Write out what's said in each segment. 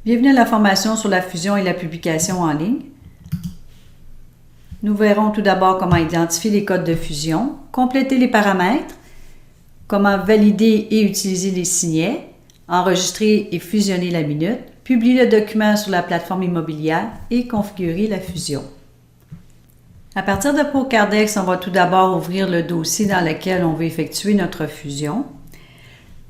Bienvenue à la formation sur la fusion et la publication en ligne. Nous verrons tout d'abord comment identifier les codes de fusion, compléter les paramètres, comment valider et utiliser les signets, enregistrer et fusionner la minute, publier le document sur la plateforme immobilière et configurer la fusion. À partir de ProCardex, on va tout d'abord ouvrir le dossier dans lequel on veut effectuer notre fusion.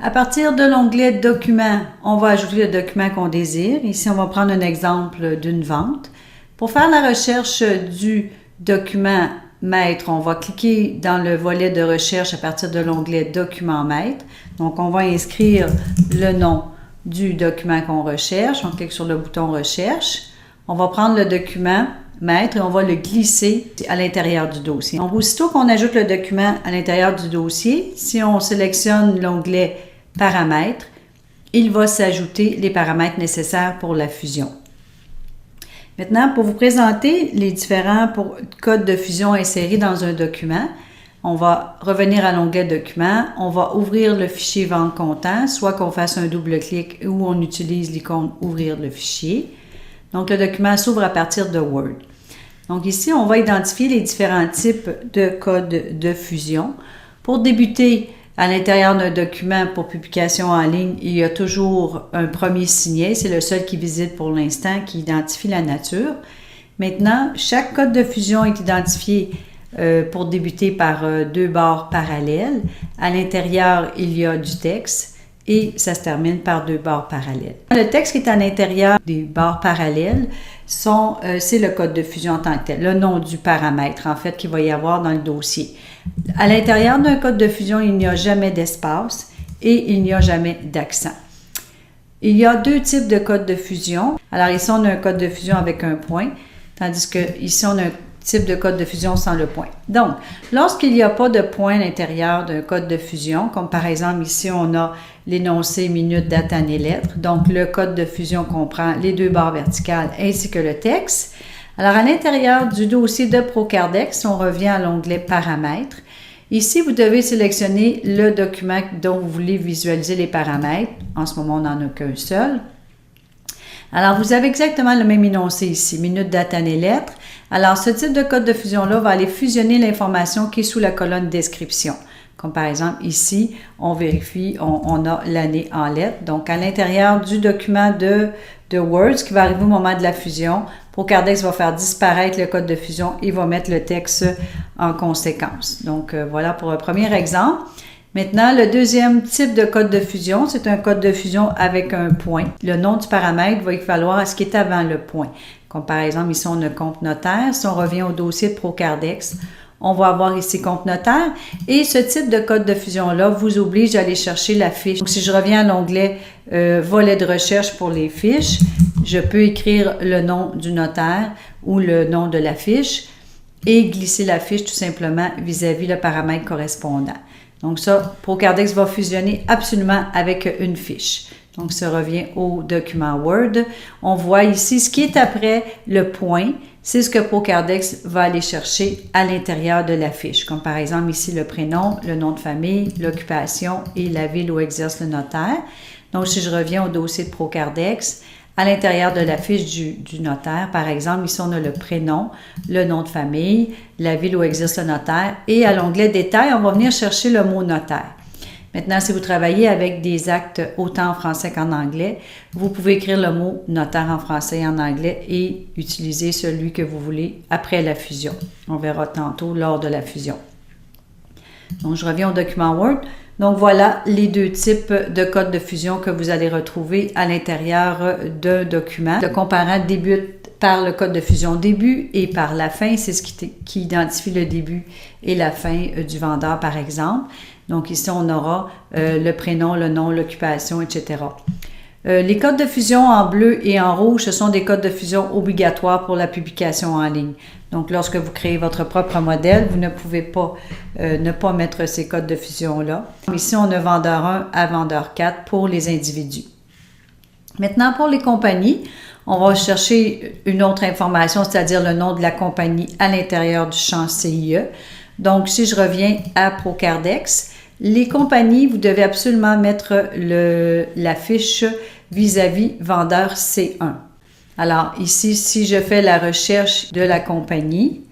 À partir de l'onglet « Documents », on va ajouter le document qu'on désire. Ici, on va prendre un exemple d'une vente. Pour faire la recherche du document maître, on va cliquer dans le volet de recherche à partir de l'onglet « Document maître ». Donc, on va inscrire le nom du document qu'on recherche. On clique sur le bouton « Recherche ». On va prendre le document maître et on va le glisser à l'intérieur du dossier. Donc, aussitôt qu'on ajoute le document à l'intérieur du dossier, si on sélectionne l'onglet « Paramètres », il va s'ajouter les paramètres nécessaires pour la fusion. Maintenant, pour vous présenter les différents codes de fusion insérés dans un document, on va revenir à l'onglet « Documents », on va ouvrir le fichier « Vente comptant », soit qu'on fasse un double-clic ou on utilise l'icône « Ouvrir le fichier ». Donc, le document s'ouvre à partir de Word. Donc, ici, on va identifier les différents types de codes de fusion. Pour débuter, à l'intérieur d'un document pour publication en ligne, il y a toujours un premier signet. C'est le seul qui visite pour l'instant, qui identifie la nature. Maintenant, chaque code de fusion est identifié pour débuter par deux barres parallèles. À l'intérieur, il y a du texte. Et ça se termine par deux barres parallèles. Le texte qui est à l'intérieur des barres parallèles, c'est le code de fusion en tant que tel, le nom du paramètre, en fait, qu'il va y avoir dans le dossier. À l'intérieur d'un code de fusion, il n'y a jamais d'espace et il n'y a jamais d'accent. Il y a deux types de codes de fusion. Alors ici, on a un code de fusion avec un point, tandis que ici, on a un type de code de fusion sans le point. Donc, lorsqu'il n'y a pas de point à l'intérieur d'un code de fusion, comme par exemple ici, on a l'énoncé minute, date, année, lettre. Donc, le code de fusion comprend les deux barres verticales ainsi que le texte. Alors, à l'intérieur du dossier de ProCardex, on revient à l'onglet Paramètres. Ici, vous devez sélectionner le document dont vous voulez visualiser les paramètres. En ce moment, on n'en a qu'un seul. Alors, vous avez exactement le même énoncé ici, minute, date, année, lettre. Alors, ce type de code de fusion-là va aller fusionner l'information qui est sous la colonne description. Comme par exemple, ici, on vérifie, on a l'année en lettres. Donc, à l'intérieur du document de Word, ce qui va arriver au moment de la fusion, ProCardex va faire disparaître le code de fusion et va mettre le texte en conséquence. Donc, voilà pour un premier exemple. Maintenant, le deuxième type de code de fusion, c'est un code de fusion avec un point. Le nom du paramètre va équivaloir à ce qui est avant le point. Comme par exemple, ici, on a compte notaire. Si on revient au dossier de ProCardex, on va avoir ici compte notaire. Et ce type de code de fusion-là vous oblige à aller chercher la fiche. Donc, si je reviens à l'onglet volet de recherche pour les fiches, je peux écrire le nom du notaire ou le nom de la fiche et glisser la fiche tout simplement vis-à-vis le paramètre correspondant. Donc ça, ProCardex va fusionner absolument avec une fiche. Donc, ça revient au document Word. On voit ici ce qui est après le point. C'est ce que ProCardex va aller chercher à l'intérieur de la fiche. Comme par exemple ici le prénom, le nom de famille, l'occupation et la ville où exerce le notaire. Donc, si je reviens au dossier de ProCardex, à l'intérieur de la fiche du notaire, par exemple, ici on a le prénom, le nom de famille, la ville où exerce le notaire et à l'onglet détails, on va venir chercher le mot notaire. Maintenant, si vous travaillez avec des actes autant en français qu'en anglais, vous pouvez écrire le mot notaire en français et en anglais et utiliser celui que vous voulez après la fusion. On verra tantôt lors de la fusion. Donc, je reviens au document Word. Donc, voilà les deux types de codes de fusion que vous allez retrouver à l'intérieur d'un document. Le comparant débute par le code de fusion début et par la fin. C'est ce qui identifie le début et la fin du vendeur, par exemple. Donc, ici, on aura le prénom, le nom, l'occupation, etc. Les codes de fusion en bleu et en rouge, ce sont des codes de fusion obligatoires pour la publication en ligne. Donc, lorsque vous créez votre propre modèle, vous ne pouvez pas ne pas mettre ces codes de fusion-là. Ici, on a vendeur 1 à vendeur 4 pour les individus. Maintenant, pour les compagnies, on va chercher une autre information, c'est-à-dire le nom de la compagnie à l'intérieur du champ CIE. Donc, si je reviens à ProCardex, les compagnies, vous devez absolument mettre la fiche vis-à-vis vendeur C1. Alors ici, si je fais la recherche de la compagnie,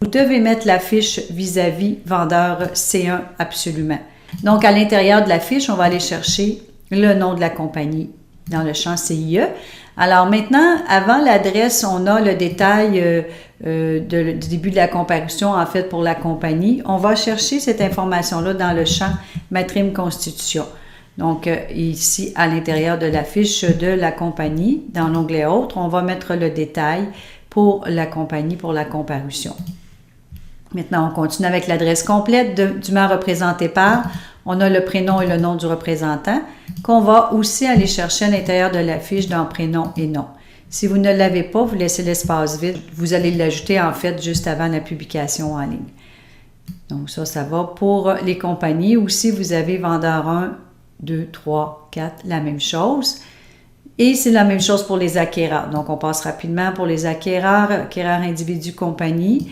vous devez mettre la fiche vis-à-vis vendeur C1 absolument. Donc à l'intérieur de la fiche, on va aller chercher le nom de la compagnie dans le champ CIE. Alors maintenant, avant l'adresse, on a le détail du début de la comparution, en fait, pour la compagnie. On va chercher cette information-là dans le champ Matrime Constitution. Donc ici, à l'intérieur de la fiche de la compagnie, dans l'onglet Autres, on va mettre le détail pour la compagnie, pour la comparution. Maintenant, on continue avec l'adresse complète dûment représentée par. On a le prénom et le nom du représentant qu'on va aussi aller chercher à l'intérieur de la fiche dans prénom et nom. Si vous ne l'avez pas, vous laissez l'espace vide. Vous allez l'ajouter en fait juste avant la publication en ligne. Donc ça va pour les compagnies. Aussi, vous avez vendeur 1, 2, 3, 4, la même chose. Et c'est la même chose pour les acquéreurs. Donc on passe rapidement pour les acquéreurs individus, compagnie.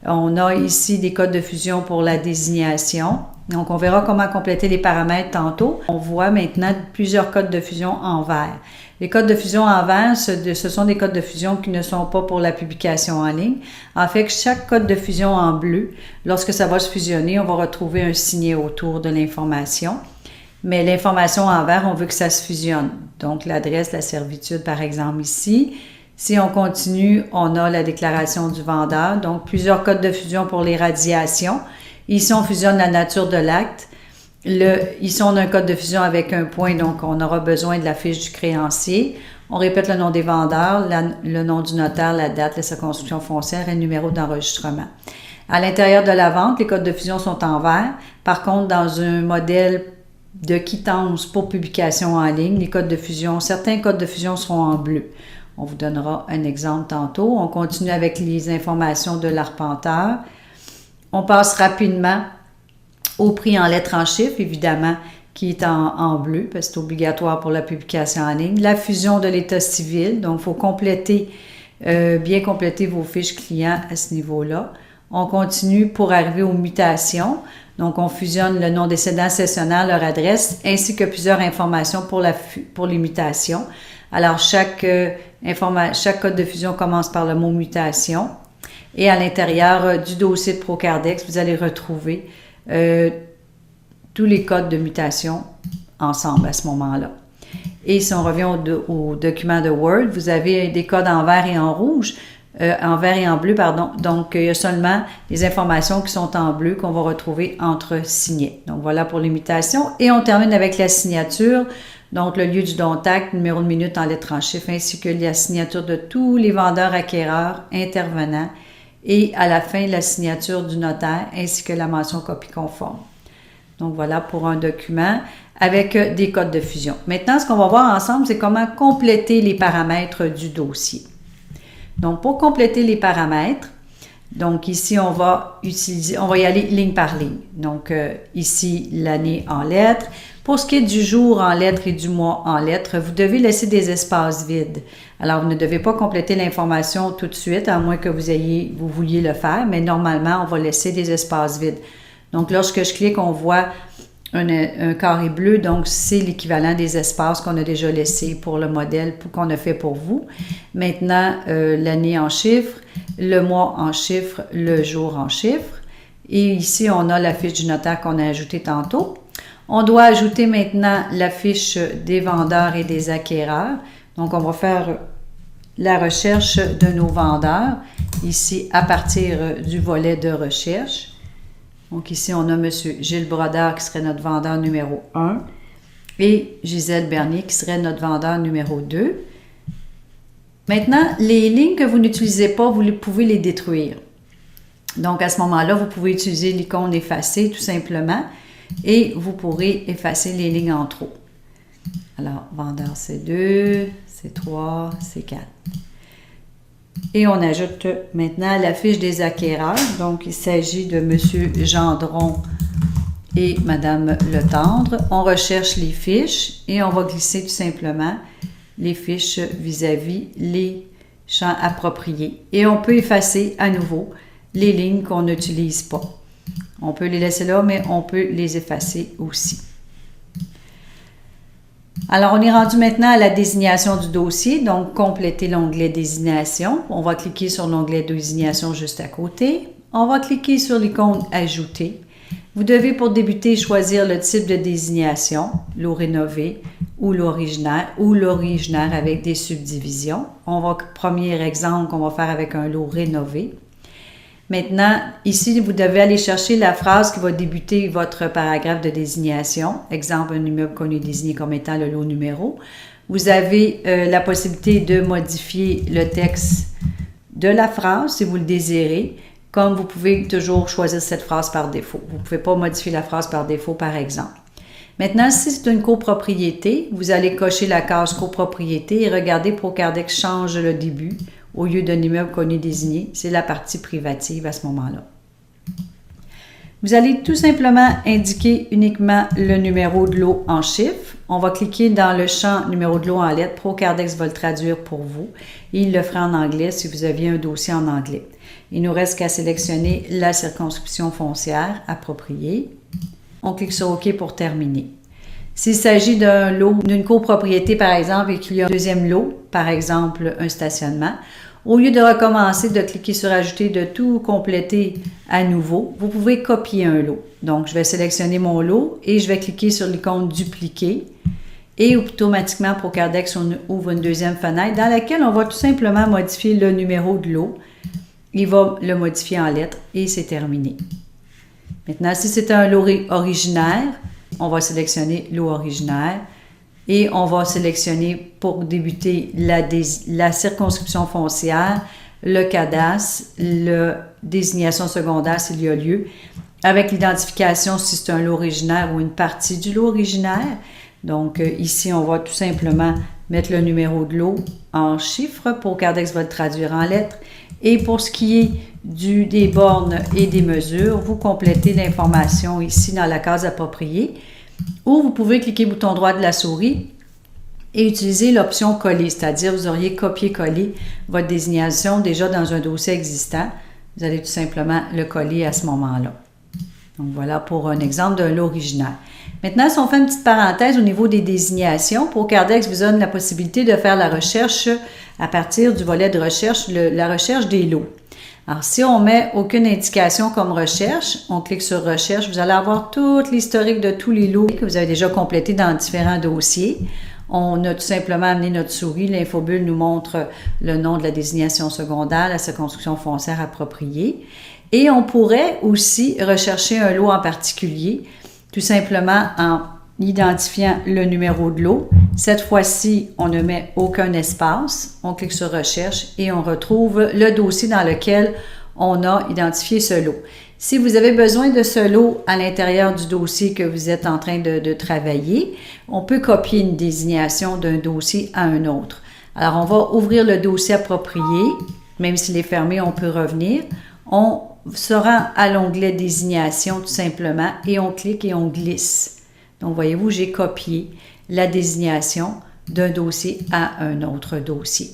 On a ici des codes de fusion pour la désignation. Donc, on verra comment compléter les paramètres tantôt. On voit maintenant plusieurs codes de fusion en vert. Les codes de fusion en vert, ce sont des codes de fusion qui ne sont pas pour la publication en ligne. En fait, chaque code de fusion en bleu, lorsque ça va se fusionner, on va retrouver un signet autour de l'information. Mais l'information en vert, on veut que ça se fusionne. Donc, l'adresse, la servitude, par exemple, ici. Si on continue, on a la déclaration du vendeur. Donc, plusieurs codes de fusion pour les radiations. Ici, on fusionne la nature de l'acte. Ici, on a un code de fusion avec un point, donc on aura besoin de la fiche du créancier. On répète le nom des vendeurs, le nom du notaire, la date, la circonscription foncière et le numéro d'enregistrement. À l'intérieur de la vente, les codes de fusion sont en vert. Par contre, dans un modèle de quittance pour publication en ligne, les codes de fusion, certains codes de fusion seront en bleu. On vous donnera un exemple tantôt. On continue avec les informations de l'arpenteur. On passe rapidement au prix en lettres en chiffres, évidemment, qui est en bleu, parce que c'est obligatoire pour la publication en ligne. La fusion de l'état civil, donc il faut bien compléter vos fiches clients à ce niveau-là. On continue pour arriver aux mutations. Donc, on fusionne le nom décédant cessionnaire, leur adresse, ainsi que plusieurs informations pour les mutations. Alors, chaque code de fusion commence par le mot mutation. Et à l'intérieur du dossier de Procardex, vous allez retrouver tous les codes de mutation ensemble à ce moment-là. Et si on revient au document de Word, vous avez des codes en vert et en rouge, en vert et en bleu, pardon. Donc, il y a seulement les informations qui sont en bleu qu'on va retrouver entre signets. Donc, voilà pour les mutations. Et on termine avec la signature. Donc, le lieu du don-acte, numéro de minute en lettres en chiffres, ainsi que la signature de tous les vendeurs, acquéreurs, intervenants. Et à la fin, la signature du notaire, ainsi que la mention copie conforme. Donc, voilà pour un document avec des codes de fusion. Maintenant, ce qu'on va voir ensemble, c'est comment compléter les paramètres du dossier. Donc, pour compléter les paramètres, donc ici, on va y aller ligne par ligne. Donc, ici, l'année en lettres. Pour ce qui est du jour en lettres et du mois en lettres, vous devez laisser des espaces vides. Alors, vous ne devez pas compléter l'information tout de suite, à moins que vous vouliez le faire, mais normalement, on va laisser des espaces vides. Donc, lorsque je clique, on voit un carré bleu, donc c'est l'équivalent des espaces qu'on a déjà laissés pour le modèle qu'on a fait pour vous. Maintenant, l'année en chiffres, le mois en chiffres, le jour en chiffres. Et ici, on a la fiche du notaire qu'on a ajoutée tantôt. On doit ajouter maintenant la fiche des vendeurs et des acquéreurs. Donc, on va faire la recherche de nos vendeurs, ici à partir du volet de recherche. Donc, ici, on a M. Gilles Brodeur qui serait notre vendeur numéro 1 et Gisèle Bernier qui serait notre vendeur numéro 2. Maintenant, les lignes que vous n'utilisez pas, vous pouvez les détruire. Donc, à ce moment-là, vous pouvez utiliser l'icône effacer tout simplement et vous pourrez effacer les lignes en trop. Alors, vendeur C2, C3, C4. Et on ajoute maintenant la fiche des acquéreurs. Donc, il s'agit de M. Gendron et Mme Letendre. On recherche les fiches et on va glisser tout simplement les fiches vis-à-vis les champs appropriés. Et on peut effacer à nouveau les lignes qu'on n'utilise pas. On peut les laisser là, mais on peut les effacer aussi. Alors, on est rendu maintenant à la désignation du dossier, donc compléter l'onglet désignation. On va cliquer sur l'onglet désignation juste à côté. On va cliquer sur l'icône ajouter. Vous devez pour débuter choisir le type de désignation, lot rénové ou l'originaire avec des subdivisions. Premier exemple qu'on va faire avec un lot rénové. Maintenant, ici, vous devez aller chercher la phrase qui va débuter votre paragraphe de désignation. Exemple, un immeuble qu'on est désigné comme étant le lot numéro. Vous avez la possibilité de modifier le texte de la phrase si vous le désirez, comme vous pouvez toujours choisir cette phrase par défaut. Vous ne pouvez pas modifier la phrase par défaut, par exemple. Maintenant, si c'est une copropriété, vous allez cocher la case copropriété et regardez Procardex change le début. Au lieu d'un immeuble qu'on est désigné, c'est la partie privative à ce moment-là. Vous allez tout simplement indiquer uniquement le numéro de lot en chiffres. On va cliquer dans le champ numéro de lot en lettres. Procardex va le traduire pour vous. Et il le fera en anglais si vous aviez un dossier en anglais. Il nous reste qu'à sélectionner la circonscription foncière appropriée. On clique sur OK pour terminer. S'il s'agit d'un lot, d'une copropriété par exemple, et qu'il y a un deuxième lot, par exemple un stationnement, au lieu de recommencer de cliquer sur Ajouter, de tout compléter à nouveau, vous pouvez copier un lot. Donc, je vais sélectionner mon lot et je vais cliquer sur l'icône Dupliquer. Et automatiquement, Procardex ouvre une deuxième fenêtre dans laquelle on va tout simplement modifier le numéro de lot. Il va le modifier en lettres et c'est terminé. Maintenant, si c'est un lot originaire, on va sélectionner lot originaire. Et on va sélectionner pour débuter la circonscription foncière, le cadastre, la désignation secondaire s'il y a lieu, avec l'identification si c'est un lot originaire ou une partie du lot originaire. Donc ici, on va tout simplement mettre le numéro de lot en chiffres. Procardex va le traduire en lettres. Et pour ce qui est des bornes et des mesures, vous complétez l'information ici dans la case appropriée. Ou vous pouvez cliquer bouton droit de la souris et utiliser l'option coller, c'est-à-dire vous auriez copié-collé votre désignation déjà dans un dossier existant. Vous allez tout simplement le coller à ce moment-là. Donc voilà pour un exemple d'un lot originaire. Maintenant, si on fait une petite parenthèse au niveau des désignations, Procardex vous donne la possibilité de faire la recherche à partir du volet de recherche, la recherche des lots. Alors, si on met aucune indication comme recherche, on clique sur recherche, vous allez avoir tout l'historique de tous les lots que vous avez déjà complétés dans différents dossiers. On a tout simplement amené notre souris, l'infobulle nous montre le nom de la désignation secondaire, la circonscription foncière appropriée. Et on pourrait aussi rechercher un lot en particulier, tout simplement en identifiant le numéro de lot. Cette fois-ci, on ne met aucun espace. On clique sur Recherche et on retrouve le dossier dans lequel on a identifié ce lot. Si vous avez besoin de ce lot à l'intérieur du dossier que vous êtes en train de travailler, on peut copier une désignation d'un dossier à un autre. Alors, on va ouvrir le dossier approprié. Même s'il est fermé, on peut revenir. On se rend à l'onglet Désignation tout simplement et on clique et on glisse. Donc, voyez-vous, j'ai copié la désignation d'un dossier à un autre dossier.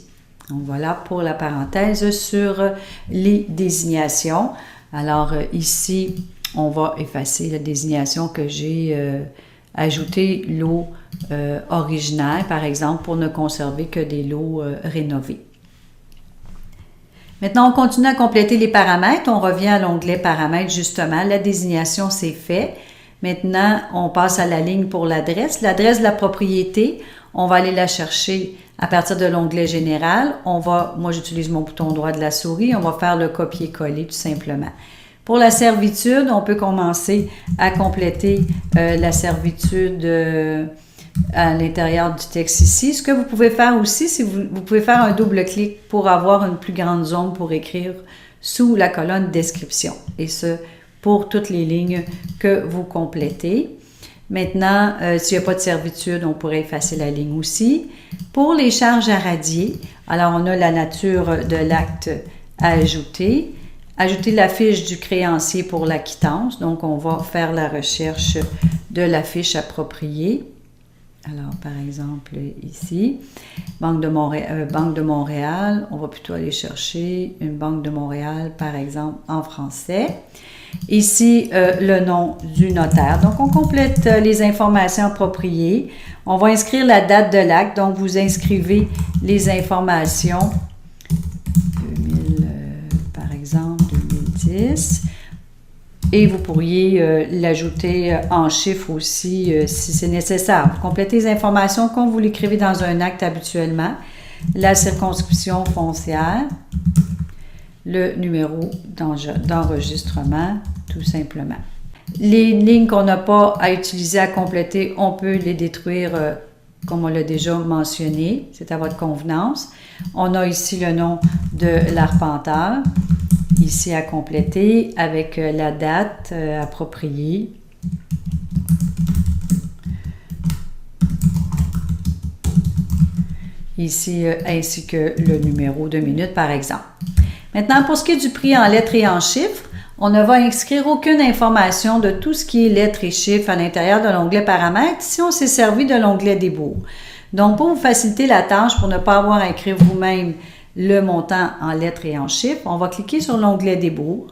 Donc, voilà pour la parenthèse sur les désignations. Alors, ici, on va effacer la désignation que j'ai ajoutée, lot originaire, par exemple, pour ne conserver que des lots rénovés. Maintenant, on continue à compléter les paramètres. On revient à l'onglet Paramètres, justement. La désignation, c'est fait. Maintenant, on passe à la ligne pour l'adresse. L'adresse de la propriété, on va aller la chercher à partir de l'onglet Général. Moi, j'utilise mon bouton droit de la souris. On va faire le copier-coller tout simplement. Pour la servitude, on peut commencer à compléter la servitude à l'intérieur du texte ici. Ce que vous pouvez faire aussi, c'est vous pouvez faire un double-clic pour avoir une plus grande zone pour écrire sous la colonne Description. Et ce, pour toutes les lignes que vous complétez. Maintenant, s'il n'y a pas de servitude, on pourrait effacer la ligne aussi. Pour les charges à radier, alors on a la nature de l'acte à ajouter. Ajouter la fiche du créancier pour la quittance. Donc, on va faire la recherche de la fiche appropriée. Alors, par exemple, ici, Banque de Montréal, on va plutôt aller chercher une Banque de Montréal, par exemple, en français. Ici, le nom du notaire. Donc, on complète les informations appropriées. On va inscrire la date de l'acte. Donc, vous inscrivez les informations, 2000, par exemple, 2010. Et vous pourriez l'ajouter en chiffres aussi si c'est nécessaire. Vous complétez les informations comme vous l'écrivez dans un acte habituellement. La circonscription foncière, le numéro d'enregistrement, tout simplement. Les lignes qu'on n'a pas à utiliser, à compléter, on peut les détruire comme on l'a déjà mentionné. C'est à votre convenance. On a ici le nom de l'arpenteur. Ici à compléter avec la date appropriée. Ici, ainsi que le numéro de minute, par exemple. Maintenant, pour ce qui est du prix en lettres et en chiffres, on ne va inscrire aucune information de tout ce qui est lettres et chiffres à l'intérieur de l'onglet paramètres si on s'est servi de l'onglet débours. Donc, pour vous faciliter la tâche, pour ne pas avoir à écrire vous-même le montant en lettres et en chiffres, on va cliquer sur l'onglet débours.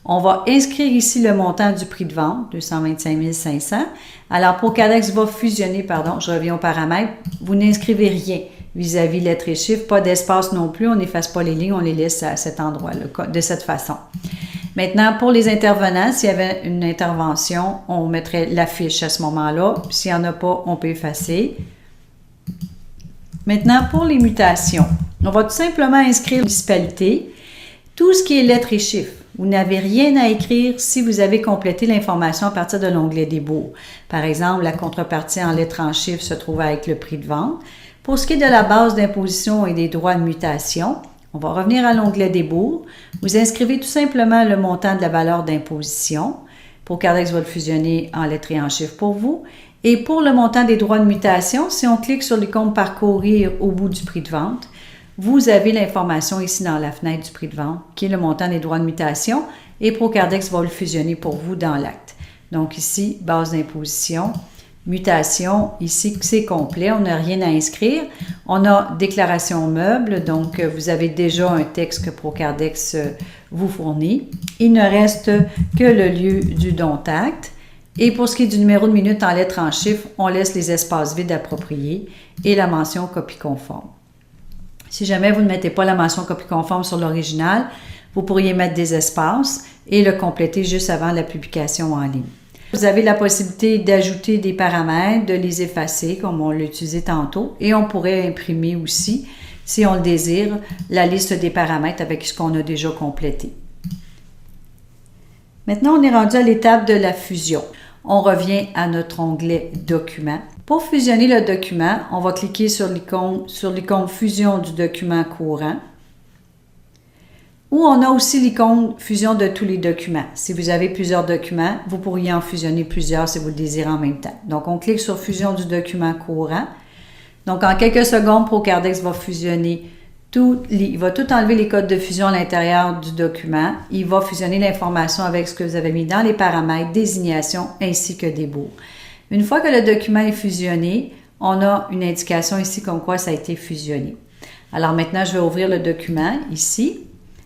On va inscrire ici le montant du prix de vente, 225 500. Alors, Procadex va fusionner, je reviens aux paramètres, vous n'inscrivez rien vis-à-vis lettres et chiffres, pas d'espace non plus, on n'efface pas les lignes, on les laisse à cet endroit-là, de cette façon. Maintenant, pour les intervenants, s'il y avait une intervention, on mettrait la fiche à ce moment-là. S'il n'y en a pas, on peut effacer. Maintenant, pour les mutations, on va tout simplement inscrire la municipalité, tout ce qui est lettres et chiffres. Vous n'avez rien à écrire si vous avez complété l'information à partir de l'onglet débours. Par exemple, la contrepartie en lettres en chiffres se trouve avec le prix de vente. Pour ce qui est de la base d'imposition et des droits de mutation, on va revenir à l'onglet débours. Vous inscrivez tout simplement le montant de la valeur d'imposition. Procadex va le fusionner en lettres et en chiffres pour vous. Et pour le montant des droits de mutation, si on clique sur l'icône parcourir au bout du prix de vente, vous avez l'information ici dans la fenêtre du prix de vente, qui est le montant des droits de mutation, et Procadex va le fusionner pour vous dans l'acte. Donc ici, base d'imposition, mutation, ici c'est complet, on n'a rien à inscrire. On a déclaration meuble, donc vous avez déjà un texte que Procadex vous fournit. Il ne reste que le lieu du don-acte. Et pour ce qui est du numéro de minute en lettres en chiffres, on laisse les espaces vides appropriés et la mention copie conforme. Si jamais vous ne mettez pas la mention copie conforme sur l'original, vous pourriez mettre des espaces et le compléter juste avant la publication en ligne. Vous avez la possibilité d'ajouter des paramètres, de les effacer comme on l'a utilisé tantôt et on pourrait imprimer aussi, si on le désire, la liste des paramètres avec ce qu'on a déjà complété. Maintenant, on est rendu à l'étape de la fusion. On revient à notre onglet Documents. Pour fusionner le document, on va cliquer sur l'icône Fusion du document courant. Ou on a aussi l'icône Fusion de tous les documents. Si vous avez plusieurs documents, vous pourriez en fusionner plusieurs si vous le désirez en même temps. Donc, on clique sur Fusion du document courant. Donc, en quelques secondes, Procadex va fusionner il va tout enlever les codes de fusion à l'intérieur du document. Il va fusionner l'information avec ce que vous avez mis dans les paramètres, désignation ainsi que débours. Une fois que le document est fusionné, on a une indication ici comme quoi ça a été fusionné. Alors maintenant, je vais ouvrir le document ici,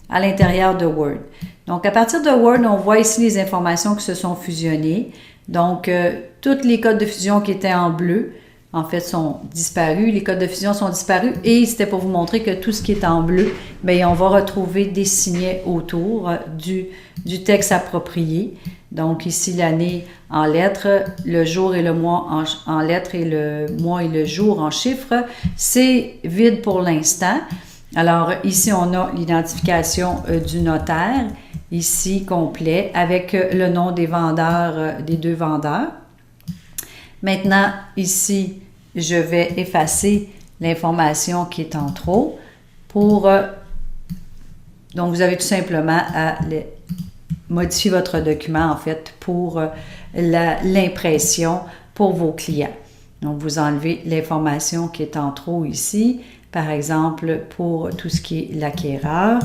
à l'intérieur de Word. Donc, à partir de Word, on voit ici les informations qui se sont fusionnées. Donc, tous les codes de fusion qui étaient en bleu, en fait, sont disparus. Les codes de fusion sont disparus et c'était pour vous montrer que tout ce qui est en bleu, bien, on va retrouver des signets autour du texte approprié. Donc, ici, l'année en lettres, le jour et le mois en lettres et le mois et le jour en chiffres. C'est vide pour l'instant. Alors, ici, on a l'identification du notaire, ici, complet, avec le nom des vendeurs, des deux vendeurs. Maintenant, ici, je vais effacer l'information qui est en trop pour... donc, vous avez tout simplement à modifier votre document, en fait, pour l'impression pour vos clients. Donc, vous enlevez l'information qui est en trop ici, par exemple, pour tout ce qui est l'acquéreur,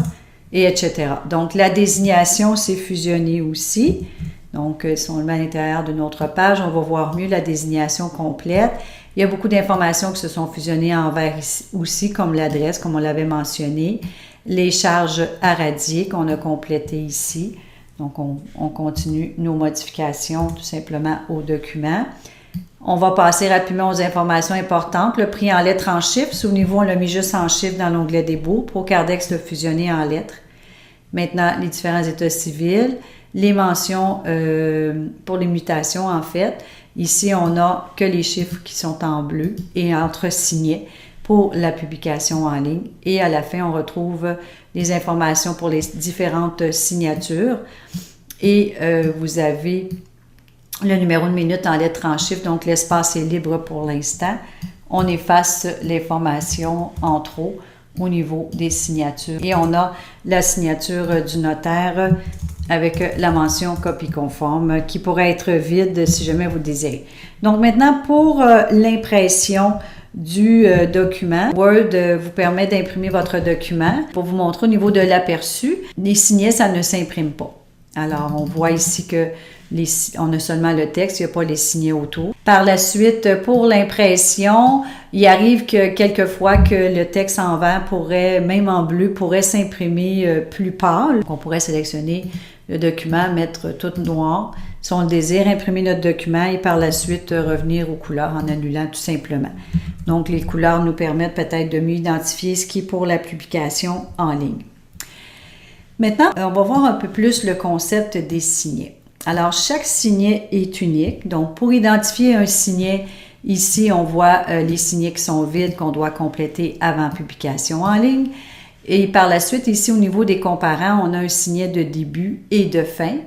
et etc. Donc, la désignation s'est fusionnée aussi. Donc, si on le met à l'intérieur d'une autre page, on va voir mieux la désignation complète. Il y a beaucoup d'informations qui se sont fusionnées en vert aussi, comme l'adresse, comme on l'avait mentionné, les charges à radier qu'on a complétées ici. Donc, on continue nos modifications tout simplement au document. On va passer rapidement aux informations importantes. Le prix en lettres en chiffres. Souvenez-vous, on l'a mis juste en chiffres dans l'onglet des baux. Procardex l'a fusionné en lettres. Maintenant, les différents états civils. Les mentions pour les mutations, en fait. Ici, on n'a que les chiffres qui sont en bleu et entre-signés pour la publication en ligne. Et à la fin, on retrouve les informations pour les différentes signatures. Et vous avez le numéro de minute en lettres en chiffres, donc l'espace est libre pour l'instant. On efface l'information en trop au niveau des signatures. Et on a la signature du notaire avec la mention copie conforme qui pourrait être vide si jamais vous désirez. Donc maintenant, pour l'impression du document, Word vous permet d'imprimer votre document. Pour vous montrer au niveau de l'aperçu, les signets, ça ne s'imprime pas. Alors, on voit ici que on a seulement le texte, il n'y a pas les signets autour. Par la suite, pour l'impression, il arrive que quelquefois que le texte en vert pourrait, même en bleu, pourrait s'imprimer plus pâle. On pourrait sélectionner le document, mettre tout noir. Si on désire imprimer notre document et par la suite revenir aux couleurs en annulant tout simplement. Donc, les couleurs nous permettent peut-être de mieux identifier ce qui est pour la publication en ligne. Maintenant, on va voir un peu plus le concept des signets. Alors, chaque signet est unique. Donc, pour identifier un signet, ici, on voit les signets qui sont vides qu'on doit compléter avant publication en ligne. Et par la suite, ici, au niveau des comparants, on a un signet de début et de fin.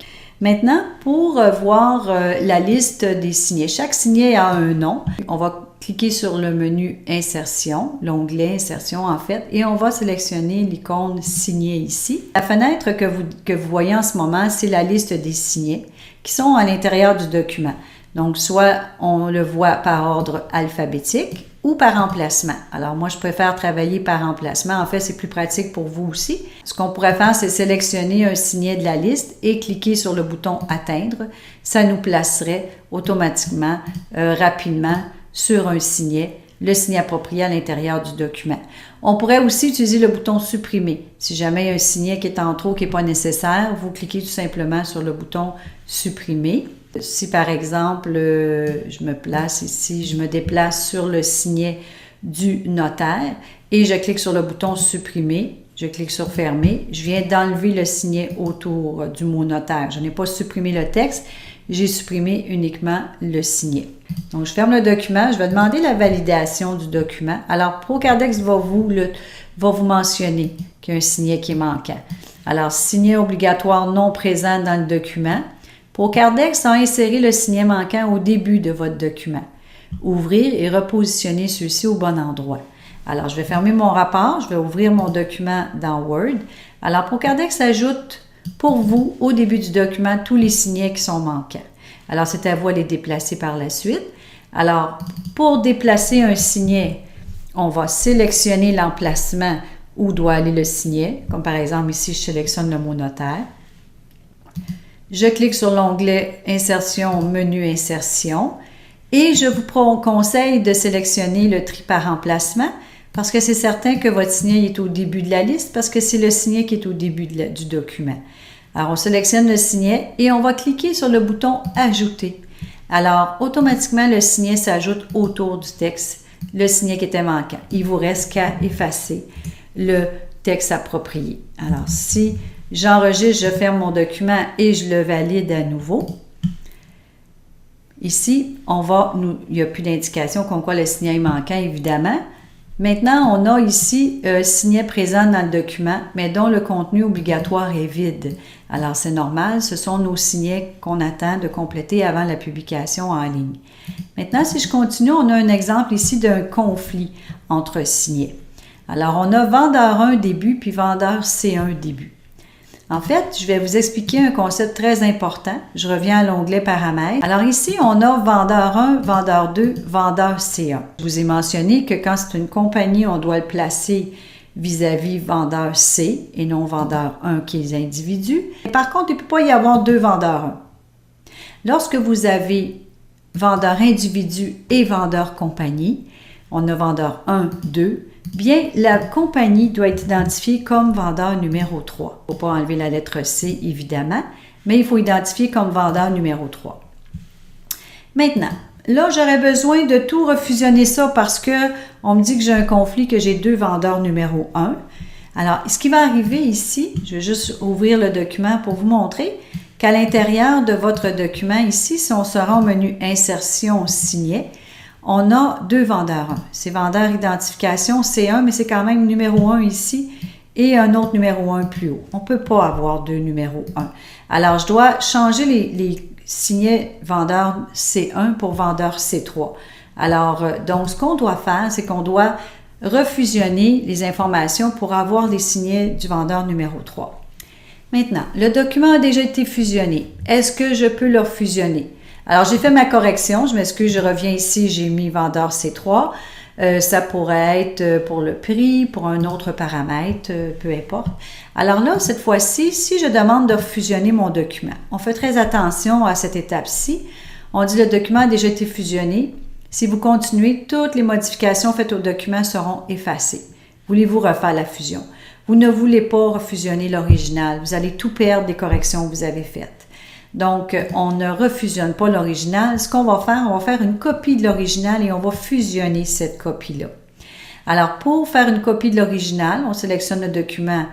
Maintenant, pour voir la liste des signets, chaque signet a un nom. On va cliquer sur le menu Insertion, l'onglet Insertion en fait, et on va sélectionner l'icône Signet ici. La fenêtre que vous voyez en ce moment, c'est la liste des signets qui sont à l'intérieur du document. Donc, soit on le voit par ordre alphabétique ou par emplacement. Alors, moi, je préfère travailler par emplacement. En fait, c'est plus pratique pour vous aussi. Ce qu'on pourrait faire, c'est sélectionner un signet de la liste et cliquer sur le bouton « Atteindre ». Ça nous placerait automatiquement, rapidement, sur un signet, le signet approprié à l'intérieur du document. On pourrait aussi utiliser le bouton « Supprimer ». Si jamais il y a un signet qui est en trop, qui n'est pas nécessaire, vous cliquez tout simplement sur le bouton « Supprimer ». Si par exemple, je me place ici, je me déplace sur le signet du notaire et je clique sur le bouton « Supprimer », je clique sur « Fermer », je viens d'enlever le signet autour du mot « notaire ». Je n'ai pas supprimé le texte, j'ai supprimé uniquement le signet. Donc, je ferme le document, je vais demander la validation du document. Alors, Procardex va vous mentionner qu'il y a un signet qui est manquant. Alors, signet obligatoire non présent dans le document. Procardex a inséré le signet manquant au début de votre document. Ouvrir et repositionner ceux-ci au bon endroit. Alors, je vais fermer mon rapport, je vais ouvrir mon document dans Word. Alors, Procardex ajoute pour vous, au début du document, tous les signets qui sont manquants. Alors, c'est à vous de les déplacer par la suite. Alors, pour déplacer un signet, on va sélectionner l'emplacement où doit aller le signet. Comme par exemple, ici, je sélectionne le mot notaire. Je clique sur l'onglet Insertion, menu Insertion. Et je vous conseille de sélectionner le tri par emplacement parce que c'est certain que votre signet est au début de la liste parce que c'est le signet qui est au début du document. Alors, on sélectionne le signet et on va cliquer sur le bouton « Ajouter ». Alors, automatiquement, le signet s'ajoute autour du texte, le signet qui était manquant. Il vous reste qu'à effacer le texte approprié. Alors, si j'enregistre, je ferme mon document et je le valide à nouveau. Ici, il n'y a plus d'indication comme quoi le signet est manquant, évidemment. Maintenant, on a ici un signet présent dans le document, mais dont le contenu obligatoire est vide. Alors, c'est normal, ce sont nos signets qu'on attend de compléter avant la publication en ligne. Maintenant, si je continue, on a un exemple ici d'un conflit entre signets. Alors, on a vendeur 1 début, puis vendeur C1 début. En fait, je vais vous expliquer un concept très important. Je reviens à l'onglet Paramètres. Alors ici, on a vendeur 1, vendeur 2, vendeur C1. Je vous ai mentionné que quand c'est une compagnie, on doit le placer vis-à-vis vendeur C et non vendeur 1 qui est les individus. Par contre, il ne peut pas y avoir deux vendeurs 1. Lorsque vous avez vendeur individu et vendeur compagnie, on a vendeur 1, 2, bien la compagnie doit être identifiée comme vendeur numéro 3. Il ne faut pas enlever la lettre C, évidemment, mais il faut identifier comme vendeur numéro 3. Maintenant, là, j'aurais besoin de tout refusionner ça parce que on me dit que j'ai un conflit, que j'ai 2 vendeurs numéro 1. Alors, ce qui va arriver ici, je vais juste ouvrir le document pour vous montrer qu'à l'intérieur de votre document ici, si on se rend au menu Insertion signet, on a 2 vendeurs 1. C'est vendeur identification C1, mais c'est quand même numéro 1 ici et un autre numéro 1 plus haut. On ne peut pas avoir 2 numéros 1. Alors, je dois changer les signets vendeur C1 pour vendeur C3. Alors, donc, ce qu'on doit faire, c'est qu'on doit refusionner les informations pour avoir les signets du vendeur numéro 3. Maintenant, le document a déjà été fusionné. Est-ce que je peux le fusionner? Alors, j'ai fait ma correction. Je m'excuse, je reviens ici, j'ai mis vendeur C3. Ça pourrait être pour le prix, pour un autre paramètre, peu importe. Alors là, cette fois-ci, si je demande de fusionner mon document, on fait très attention à cette étape-ci. On dit le document a déjà été fusionné. Si vous continuez, toutes les modifications faites au document seront effacées. Voulez-vous refaire la fusion? Vous ne voulez pas refusionner l'original. Vous allez tout perdre des corrections que vous avez faites. Donc, on ne refusionne pas l'original. Ce qu'on va faire une copie de l'original et on va fusionner cette copie-là. Alors, pour faire une copie de l'original, on sélectionne le document.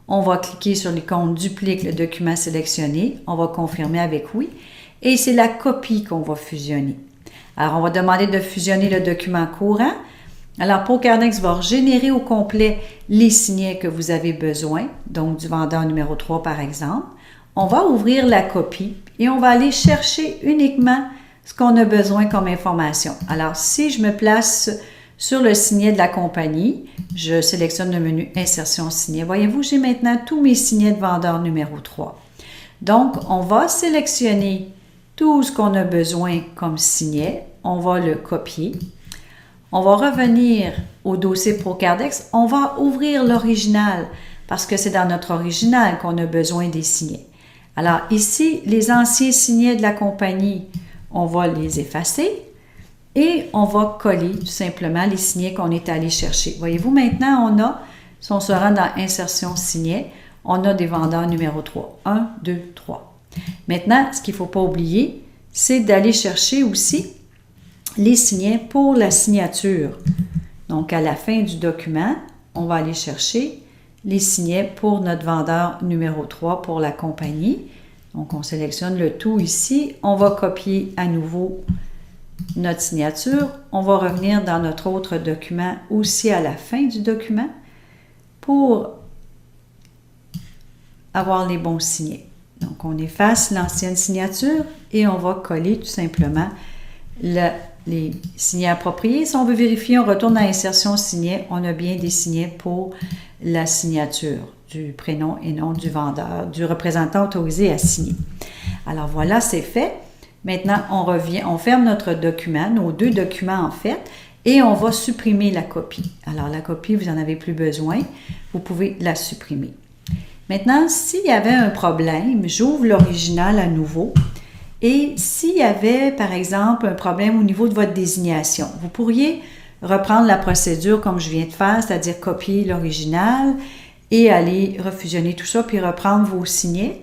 On va cliquer sur l'icône « Duplique le document sélectionné ». On va confirmer avec « Oui ». Et c'est la copie qu'on va fusionner. Alors, on va demander de fusionner le document courant. Alors, ProCarNext va générer au complet les signets que vous avez besoin, donc du vendeur numéro 3 par exemple. On va ouvrir la copie et on va aller chercher uniquement ce qu'on a besoin comme information. Alors, si je me place sur le signet de la compagnie, je sélectionne le menu Insertion signet. Voyez-vous, j'ai maintenant tous mes signets de vendeur numéro 3. Donc, on va sélectionner tout ce qu'on a besoin comme signet. On va le copier. On va revenir au dossier ProCarNext. On va ouvrir l'original parce que c'est dans notre original qu'on a besoin des signets. Alors ici, les anciens signets de la compagnie, on va les effacer et on va coller tout simplement les signets qu'on est allé chercher. Voyez-vous, maintenant, si on se rend dans Insertion signet, on a des vendeurs numéro 3. 1, 2, 3. Maintenant, ce qu'il ne faut pas oublier, c'est d'aller chercher aussi les signets pour la signature. Donc, à la fin du document, on va aller chercher les signets pour notre vendeur numéro 3 pour la compagnie. Donc, on sélectionne le tout ici. On va copier à nouveau notre signature. On va revenir dans notre autre document aussi à la fin du document pour avoir les bons signets. Donc, on efface l'ancienne signature et on va coller tout simplement les signets appropriés. Si on veut vérifier, on retourne à Insertion signet. On a bien des signets pour la signature du prénom et nom du vendeur, du représentant autorisé à signer. Alors voilà, c'est fait. Maintenant, on revient, on ferme notre document, nos 2 documents en fait, et on va supprimer la copie. Alors la copie, vous n'en avez plus besoin. Vous pouvez la supprimer. Maintenant, s'il y avait un problème, j'ouvre l'original à nouveau. Et s'il y avait, par exemple, un problème au niveau de votre désignation, vous pourriez reprendre la procédure comme je viens de faire, c'est-à-dire copier l'original et aller refusionner tout ça, puis reprendre vos signets,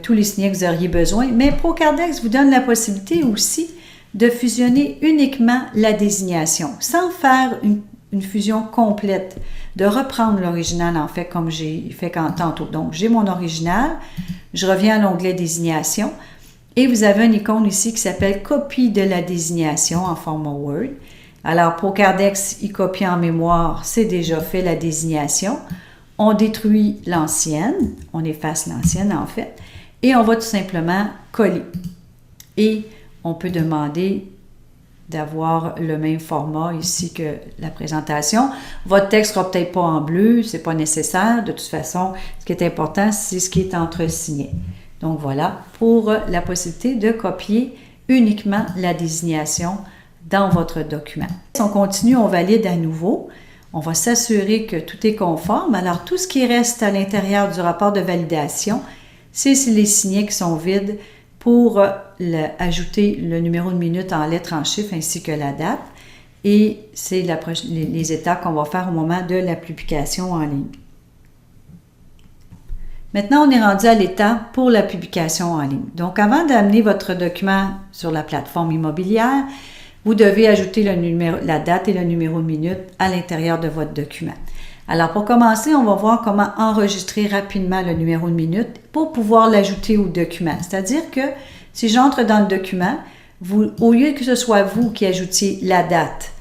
tous les signets que vous auriez besoin. Mais ProCarNext vous donne la possibilité aussi de fusionner uniquement la désignation, sans faire une fusion complète, de reprendre l'original en fait comme j'ai fait tantôt. Donc, j'ai mon original, je reviens à l'onglet désignation, et vous avez une icône ici qui s'appelle « Copie de la désignation » en format Word. Alors, ProCarNext, il copie en mémoire, c'est déjà fait la désignation. On détruit l'ancienne, on efface l'ancienne en fait, et on va tout simplement coller. Et on peut demander d'avoir le même format ici que la présentation. Votre texte ne sera peut-être pas en bleu, ce n'est pas nécessaire. De toute façon, ce qui est important, c'est ce qui est entresigné. Donc voilà, pour la possibilité de copier uniquement la désignation dans votre document. Si on continue, on valide à nouveau. On va s'assurer que tout est conforme. Alors, tout ce qui reste à l'intérieur du rapport de validation, c'est les signets qui sont vides pour ajouter le numéro de minute en lettres en chiffres ainsi que la date. Et c'est les étapes qu'on va faire au moment de la publication en ligne. Maintenant, on est rendu à l'étape pour la publication en ligne. Donc, avant d'amener votre document sur la plateforme immobilière, vous devez ajouter la date et le numéro de minute à l'intérieur de votre document. Alors, pour commencer, on va voir comment enregistrer rapidement le numéro de minute pour pouvoir l'ajouter au document. C'est-à-dire que si j'entre dans le document, au lieu que ce soit vous qui ajoutiez la date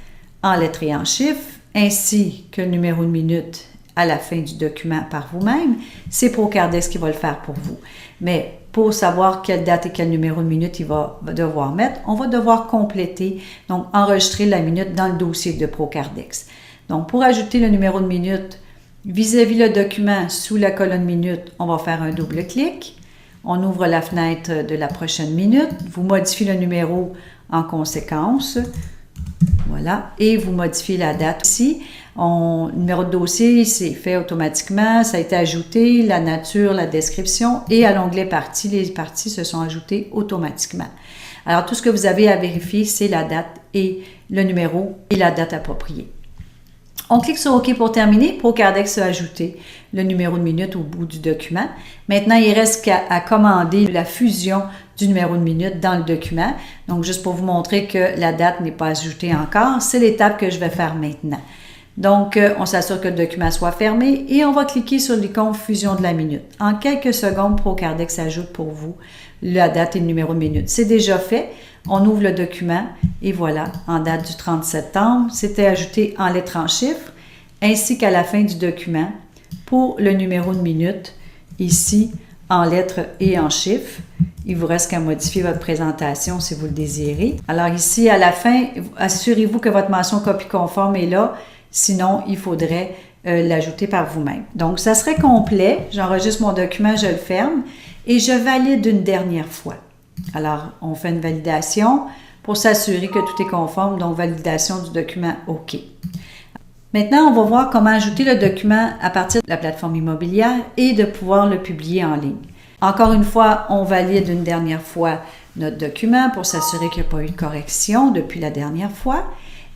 en lettres et en chiffres, ainsi que le numéro de minute à la fin du document par vous-même, c'est Procardex qui va le faire pour vous. Mais pour savoir quelle date et quel numéro de minute il va devoir mettre, on va devoir compléter, donc enregistrer la minute dans le dossier de Procardex. Donc, pour ajouter le numéro de minute vis-à-vis le document sous la colonne minute, on va faire un double clic. On ouvre la fenêtre de la prochaine minute. Vous modifiez le numéro en conséquence. Voilà. Et vous modifiez la date ici. Le numéro de dossier, c'est fait automatiquement. Ça a été ajouté, la nature, la description. Et à l'onglet parties, les parties se sont ajoutées automatiquement. Alors, tout ce que vous avez à vérifier, c'est la date et le numéro et la date appropriée. On clique sur OK pour terminer. Procardex a ajouté le numéro de minute au bout du document. Maintenant, il reste qu'à commander la fusion du numéro de minute dans le document. Donc, juste pour vous montrer que la date n'est pas ajoutée encore, c'est l'étape que je vais faire maintenant. Donc, on s'assure que le document soit fermé et on va cliquer sur l'icône fusion de la minute. En quelques secondes, Procardex ajoute pour vous la date et le numéro de minute. C'est déjà fait. On ouvre le document et voilà, en date du 30 septembre, c'était ajouté en lettres en chiffres, ainsi qu'à la fin du document pour le numéro de minute, ici en lettres et en chiffres. Il vous reste qu'à modifier votre présentation si vous le désirez. Alors ici, à la fin, assurez-vous que votre mention copie conforme est là, sinon il faudrait l'ajouter par vous-même. Donc, ça serait complet. J'enregistre mon document, je le ferme et je valide une dernière fois. Alors, on fait une validation pour s'assurer que tout est conforme, donc validation du document OK. Maintenant, on va voir comment ajouter le document à partir de la plateforme immobilière et de pouvoir le publier en ligne. Encore une fois, on valide une dernière fois notre document pour s'assurer qu'il n'y a pas eu de correction depuis la dernière fois.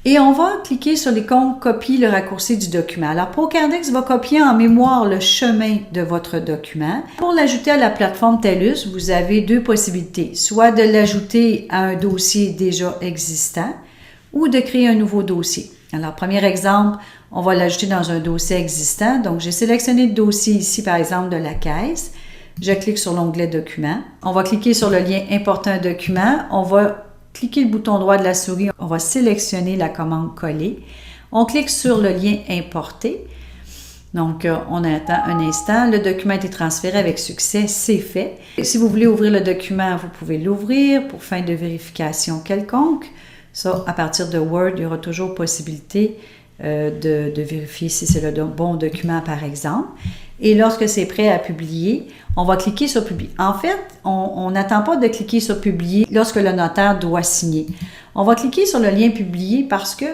Et on va cliquer sur l'icône « Copie le raccourci du document ». Alors, Procardex va copier en mémoire le chemin de votre document. Pour l'ajouter à la plateforme TELUS, vous avez deux possibilités. Soit de l'ajouter à un dossier déjà existant ou de créer un nouveau dossier. Alors, premier exemple, on va l'ajouter dans un dossier existant. Donc, j'ai sélectionné le dossier ici, par exemple, de la caisse. Je clique sur l'onglet « Documents ». On va cliquer sur le lien « Importer un document ». On va cliquez le bouton droit de la souris, on va sélectionner la commande coller. On clique sur le lien importer. Donc, on attend un instant. Le document a été transféré avec succès, c'est fait. Et si vous voulez ouvrir le document, vous pouvez l'ouvrir pour fin de vérification quelconque. Ça, à partir de Word, il y aura toujours possibilité de vérifier si c'est le bon document, par exemple. Et lorsque c'est prêt à publier, on va cliquer sur « Publier ». En fait, on n'attend pas de cliquer sur « Publier » lorsque le notaire doit signer. On va cliquer sur le lien « Publier » parce que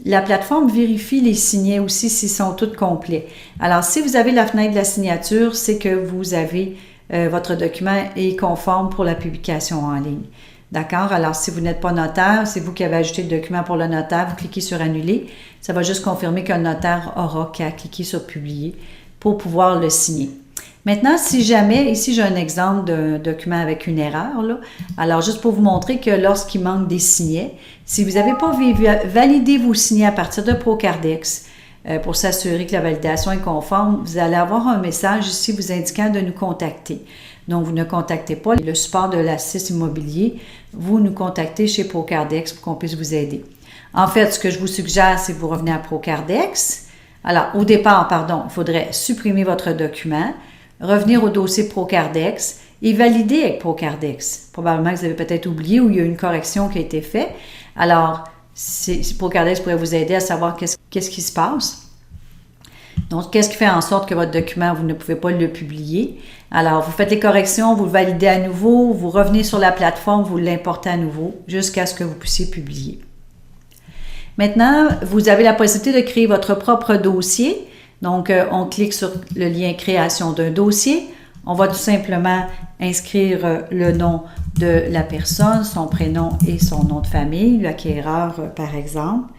la plateforme vérifie les signets aussi s'ils sont tous complets. Alors, si vous avez la fenêtre de la signature, c'est que vous avez votre document est conforme pour la publication en ligne. D'accord? Alors, si vous n'êtes pas notaire, c'est vous qui avez ajouté le document pour le notaire, vous cliquez sur « Annuler ». Ça va juste confirmer qu'un notaire aura qu'à cliquer sur « Publier » pour pouvoir le signer. Maintenant, si jamais, ici j'ai un exemple d'un document avec une erreur, là. Alors juste pour vous montrer que lorsqu'il manque des signets, si vous n'avez pas validé vos signets à partir de Procardex pour s'assurer que la validation est conforme, vous allez avoir un message ici vous indiquant de nous contacter. Donc vous ne contactez pas le support de l'Assist immobilier, vous nous contactez chez Procardex pour qu'on puisse vous aider. En fait, ce que je vous suggère, c'est que vous revenez à Procardex. Alors, au départ, il faudrait supprimer votre document, revenir au dossier Procardex et valider avec Procardex. Probablement que vous avez peut-être oublié ou il y a une correction qui a été faite. Alors, Procardex pourrait vous aider à savoir qu'est-ce qui se passe. Donc, qu'est-ce qui fait en sorte que votre document, vous ne pouvez pas le publier. Alors, vous faites les corrections, vous le validez à nouveau, vous revenez sur la plateforme, vous l'importez à nouveau jusqu'à ce que vous puissiez publier. Maintenant, vous avez la possibilité de créer votre propre dossier. Donc, on clique sur le lien « Création d'un dossier ». On va tout simplement inscrire le nom de la personne, son prénom et son nom de famille, l'acquéreur par exemple.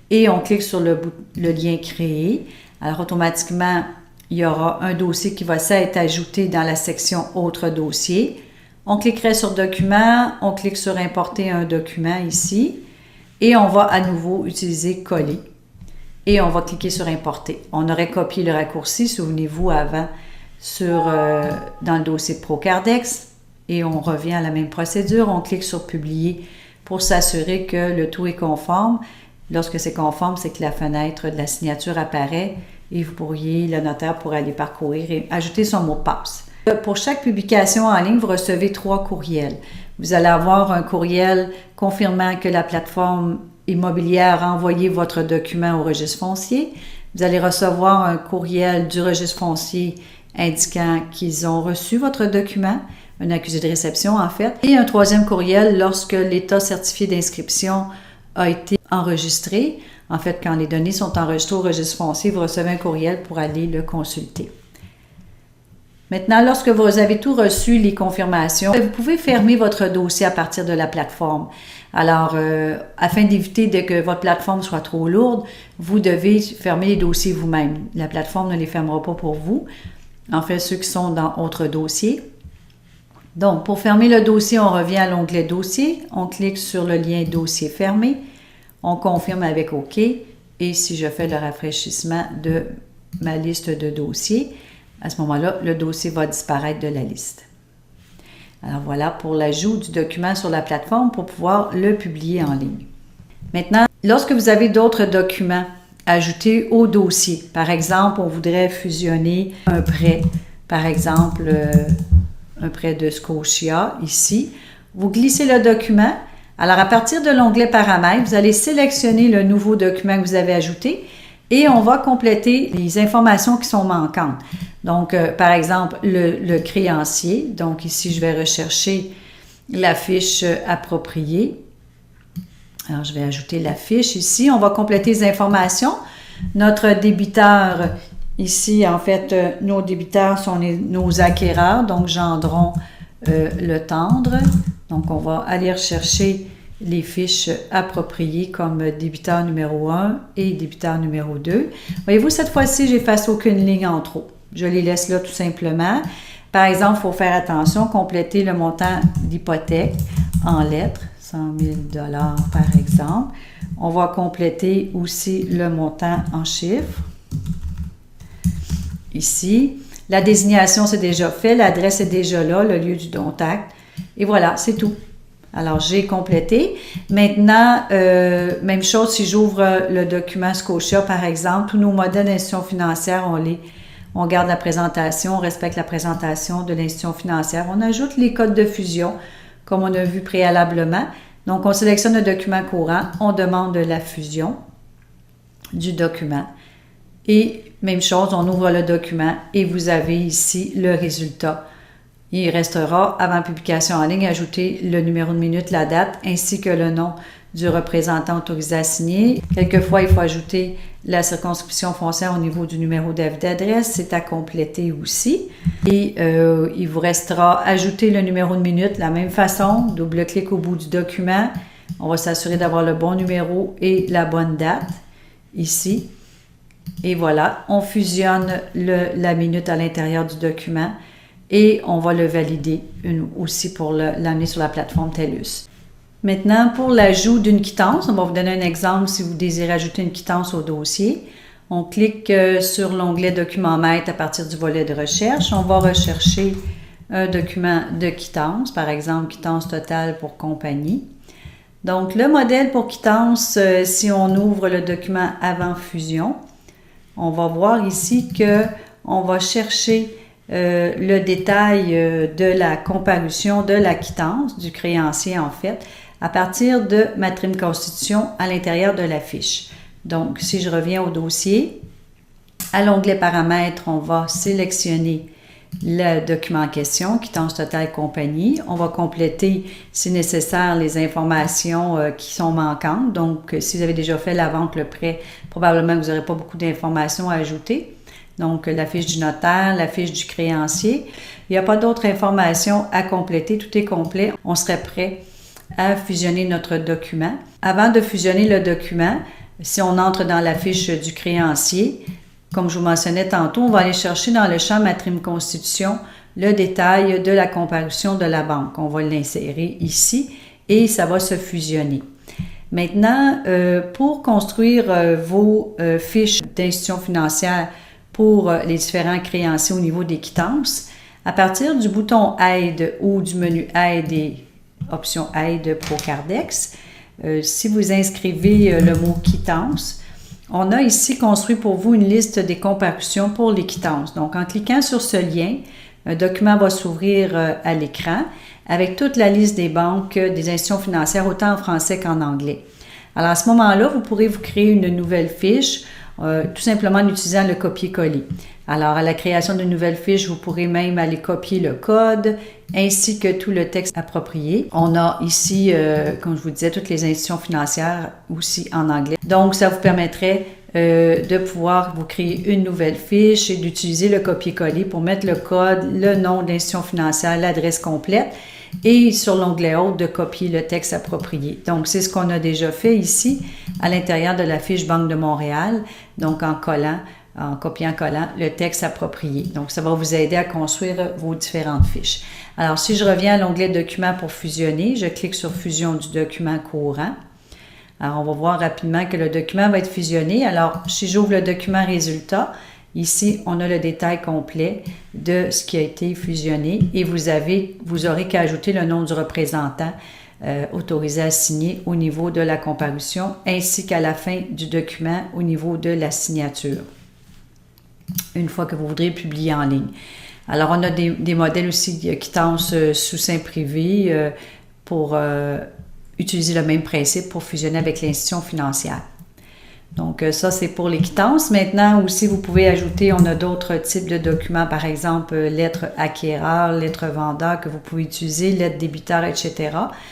Et on clique sur le lien créer. Alors automatiquement, il y aura un dossier qui va être ajouté dans la section autre dossier. On cliquerait sur document, on clique sur importer un document ici et on va à nouveau utiliser coller et on va cliquer sur importer. On aurait copié le raccourci, souvenez-vous avant, dans le dossier de Procardex et on revient à la même procédure. On clique sur publier pour s'assurer que le tout est conforme. Lorsque c'est conforme, c'est que la fenêtre de la signature apparaît et le notaire pourra aller parcourir et ajouter son mot de passe. Pour chaque publication en ligne, vous recevez 3 courriels. Vous allez avoir un courriel confirmant que la plateforme immobilière a envoyé votre document au registre foncier. Vous allez recevoir un courriel du registre foncier indiquant qu'ils ont reçu votre document, un accusé de réception en fait, et un 3e courriel lorsque l'état certifié d'inscription a été enregistré. En fait, quand les données sont enregistrées au registre foncier, vous recevez un courriel pour aller le consulter. Maintenant, lorsque vous avez tout reçu, les confirmations, vous pouvez fermer votre dossier à partir de la plateforme. Alors, afin d'éviter que votre plateforme soit trop lourde, vous devez fermer les dossiers vous-même. La plateforme ne les fermera pas pour vous. En fait, ceux qui sont dans autre dossier. Donc, pour fermer le dossier, on revient à l'onglet dossier. On clique sur le lien dossier fermé. On confirme avec OK. Et si je fais le rafraîchissement de ma liste de dossiers, à ce moment-là, le dossier va disparaître de la liste. Alors voilà pour l'ajout du document sur la plateforme pour pouvoir le publier en ligne. Maintenant, lorsque vous avez d'autres documents ajoutés au dossier, par exemple, on voudrait fusionner un prêt, par exemple, un prêt de Scotia ici, vous glissez le document. Alors, à partir de l'onglet paramètres, vous allez sélectionner le nouveau document que vous avez ajouté et on va compléter les informations qui sont manquantes. Donc, par exemple, le créancier. Donc, ici, je vais rechercher la fiche appropriée. Alors, je vais ajouter la fiche ici. On va compléter les informations. Notre débiteur, ici, en fait, nos débiteurs sont nos acquéreurs, donc Gendron Le Tendre. Donc, on va aller rechercher les fiches appropriées comme débiteur numéro 1 et débiteur numéro 2. Voyez-vous, cette fois-ci, j'efface aucune ligne en trop. Je les laisse là tout simplement. Par exemple, il faut faire attention, compléter le montant d'hypothèque en lettres, 100 000 $ par exemple. On va compléter aussi le montant en chiffres. Ici, la désignation, c'est déjà fait, l'adresse est déjà là, le lieu du contact. Et voilà, c'est tout. Alors, j'ai complété. Maintenant, même chose si j'ouvre le document Scotia, par exemple, tous nos modèles d'institutions financières, on garde la présentation, on respecte la présentation de l'institution financière. On ajoute les codes de fusion, comme on a vu préalablement. Donc, on sélectionne le document courant, on demande la fusion du document. Et même chose, on ouvre le document et vous avez ici le résultat. Il restera, avant publication en ligne, ajouter le numéro de minute, la date, ainsi que le nom du représentant autorisé à signer. Quelquefois, il faut ajouter la circonscription foncière au niveau du numéro d'avis d'adresse. C'est à compléter aussi. Et il vous restera ajouter le numéro de minute de la même façon. Double-clic au bout du document. On va s'assurer d'avoir le bon numéro et la bonne date ici. Et voilà, on fusionne la minute à l'intérieur du document et on va le valider aussi pour l'amener sur la plateforme TELUS. Maintenant, pour l'ajout d'une quittance, on va vous donner un exemple si vous désirez ajouter une quittance au dossier. On clique sur l'onglet Document maître à partir du volet de recherche. On va rechercher un document de quittance, par exemple quittance totale pour compagnie. Donc, le modèle pour quittance, si on ouvre le document avant fusion, on va voir ici qu'on va chercher le détail de la comparution de la quittance du créancier en fait à partir de ma trim constitution à l'intérieur de la fiche. Donc, si je reviens au dossier, à l'onglet paramètres, on va sélectionner le document en question, quittance totale compagnie. On va compléter, si nécessaire, les informations qui sont manquantes. Donc, si vous avez déjà fait la vente, le prêt, probablement que vous n'aurez pas beaucoup d'informations à ajouter. Donc, la fiche du notaire, la fiche du créancier. Il n'y a pas d'autres informations à compléter, tout est complet. On serait prêt à fusionner notre document. Avant de fusionner le document, si on entre dans la fiche du créancier, comme je vous mentionnais tantôt, on va aller chercher dans le champ Matrime Constitution le détail de la comparution de la banque. On va l'insérer ici et ça va se fusionner. Maintenant, pour construire vos fiches d'institutions financières pour les différents créanciers au niveau des quittances, à partir du bouton Aide ou du menu Aide et option Aide pour Cardex, si vous inscrivez le mot quittance, on a ici construit pour vous une liste des comparutions pour les quittances. Donc, en cliquant sur ce lien, un document va s'ouvrir à l'écran avec toute la liste des banques, des institutions financières, autant en français qu'en anglais. Alors, à ce moment-là, vous pourrez vous créer une nouvelle fiche, tout simplement en utilisant le copier-coller. Alors, à la création d'une nouvelle fiche, vous pourrez même aller copier le code ainsi que tout le texte approprié. On a ici, comme je vous disais, toutes les institutions financières aussi en anglais. Donc, ça vous permettrait de pouvoir vous créer une nouvelle fiche et d'utiliser le copier-coller pour mettre le code, le nom de l'institution financière, l'adresse complète et sur l'onglet Autres de copier le texte approprié. Donc, c'est ce qu'on a déjà fait ici à l'intérieur de la fiche Banque de Montréal, donc en copiant-collant le texte approprié. Donc, ça va vous aider à construire vos différentes fiches. Alors, si je reviens à l'onglet Documents pour fusionner, je clique sur Fusion du document courant. Alors, on va voir rapidement que le document va être fusionné. Alors, si j'ouvre le document résultat, ici, on a le détail complet de ce qui a été fusionné et vous aurez qu'à ajouter le nom du représentant autorisé à signer au niveau de la comparution ainsi qu'à la fin du document au niveau de la signature, une fois que vous voudrez publier en ligne. Alors, on a des modèles aussi de quittance sous seing privé pour utiliser le même principe pour fusionner avec l'institution financière. Donc, ça, c'est pour les quittances. Maintenant, aussi, vous pouvez ajouter, on a d'autres types de documents, par exemple, lettre acquéreur, lettre vendeur que vous pouvez utiliser, lettre débiteur, etc.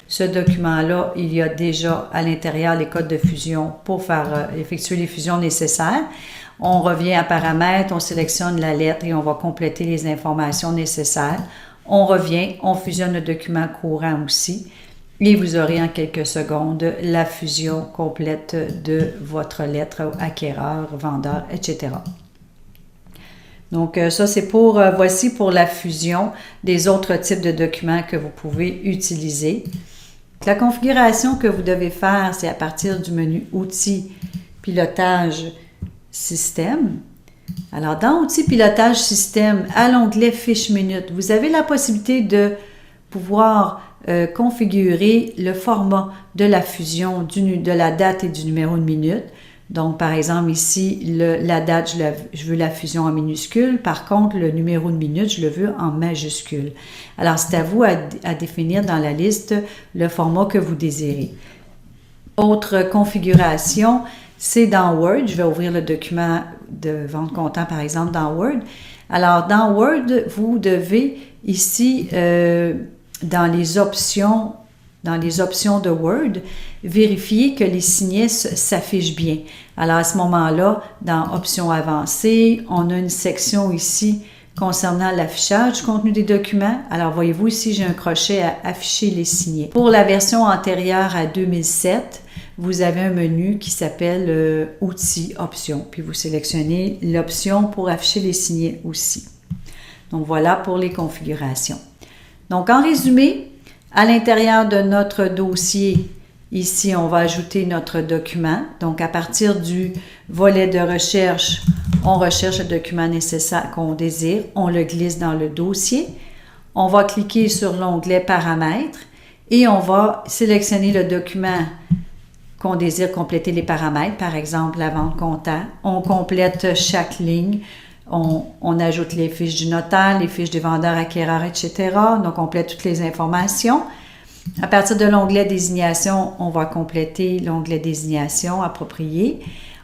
Ce document-là, il y a déjà à l'intérieur les codes de fusion pour faire effectuer les fusions nécessaires. On revient à paramètres, on sélectionne la lettre et on va compléter les informations nécessaires. On revient, on fusionne le document courant aussi. Et vous aurez en quelques secondes la fusion complète de votre lettre acquéreur, vendeur, etc. Donc, ça, c'est voici pour la fusion des autres types de documents que vous pouvez utiliser. La configuration que vous devez faire, c'est à partir du menu Outils, Pilotage, Système. Alors, dans Outils, Pilotage, Système, à l'onglet Fiche minute, vous avez la possibilité de pouvoir configurer le format de la fusion de la date et du numéro de minute. Donc, par exemple, ici, la date, je veux la fusion en minuscule. Par contre, le numéro de minute, je le veux en majuscule. Alors, c'est à vous à définir dans la liste le format que vous désirez. Autre configuration, c'est dans Word. Je vais ouvrir le document de vente comptant, par exemple, dans Word. Alors, dans Word, vous devez ici... dans les options de Word, vérifier que les signets s'affichent bien. Alors, à ce moment-là, dans Options avancées, on a une section ici concernant l'affichage du contenu des documents. Alors, voyez-vous ici, j'ai un crochet à afficher les signets. Pour la version antérieure à 2007, vous avez un menu qui s'appelle Outils, Options. Puis, vous sélectionnez l'option pour afficher les signets aussi. Donc, voilà pour les configurations. Donc, en résumé, à l'intérieur de notre dossier, ici, on va ajouter notre document. Donc, à partir du volet de recherche, on recherche le document nécessaire qu'on désire. On le glisse dans le dossier. On va cliquer sur l'onglet Paramètres et on va sélectionner le document qu'on désire compléter les paramètres, par exemple la vente comptant. On complète chaque ligne. On ajoute les fiches du notaire, les fiches des vendeurs, acquéreurs, etc. Donc, on complète toutes les informations. À partir de l'onglet Désignation, on va compléter l'onglet Désignation approprié.